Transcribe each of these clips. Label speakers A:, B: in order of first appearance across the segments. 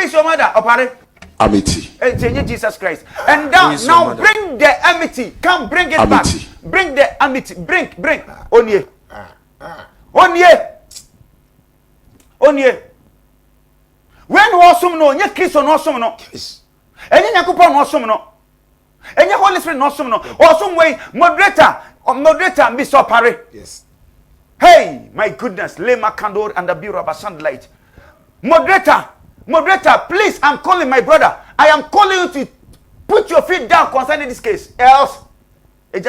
A: is your mother, Opare?
B: Amity.
A: Jesus Christ. And now bring the amity. Come bring it amity. Back. Bring the amity. Bring. Onye. When awesome no, nye Christ no awesome no.
B: Yes.
A: Enye Nyankopon no awesome no. Enye Holy Spirit no awesome no. Awesome way moderator Mr. Opare.
B: Yes.
A: Hey, my goodness. Lema Kandor and the Bureau of Sunlight. Moderator, please, I'm calling my brother. I am calling you to put your feet down concerning this case. Else, I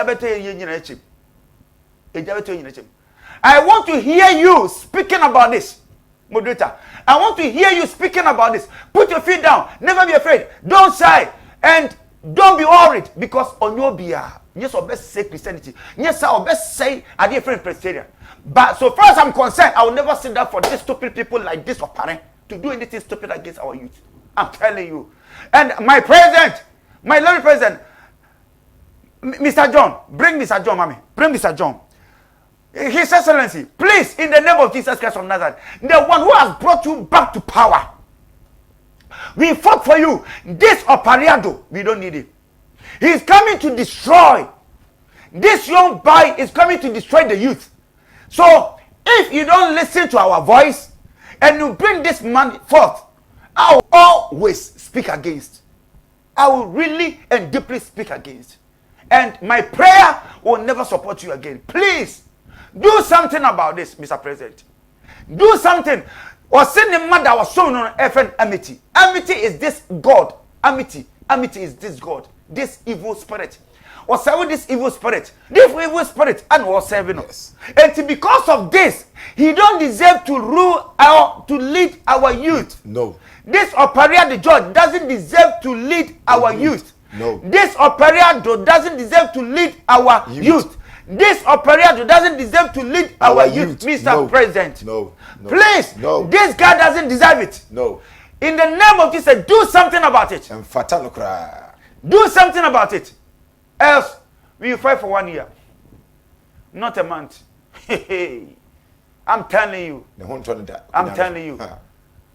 A: want to hear you speaking about this. Moderator, I want to hear you speaking about this. Put your feet down. Never be afraid. Don't shy. And don't be worried. Because on your behalf, yes, or best say Christianity. Yes, or best say a different Presbyterian. But so far as I'm concerned, I will never sit down for these stupid people like this Opare to do anything stupid against our youth. I'm telling you. And my president, my lovely president, Mr. John, bring Mr. John, mommy. Bring Mr. John. His Excellency, please, in the name of Jesus Christ of Nazareth, the one who has brought you back to power. We fought for you. This Opare, we don't need him. He's coming to destroy. This young boy is coming to destroy the youth. So, if you don't listen to our voice, and you bring this man forth, I will always speak against. I will really and deeply speak against. And my prayer will never support you again. Please, do something about this, Mr. President. Do something. Or send the man that was shown on FN amity. Amity is this God. Amity is this God. This evil spirit. Or serving this evil spirit. This evil spirit and was serving us. And because of this, he don't deserve to to lead our youth.
B: No.
A: This Opare the judge doesn't deserve to lead our youth.
B: No.
A: This Opare doesn't deserve to lead our youth. This Opare doesn't deserve to lead our youth, Mr. President.
B: No.
A: Please,
B: no.
A: This guy doesn't deserve it.
B: No.
A: In the name of Jesus, do something about it. Do something about it. Else, we will fight for 1 year. Not a month. I'm telling you. I'm telling you.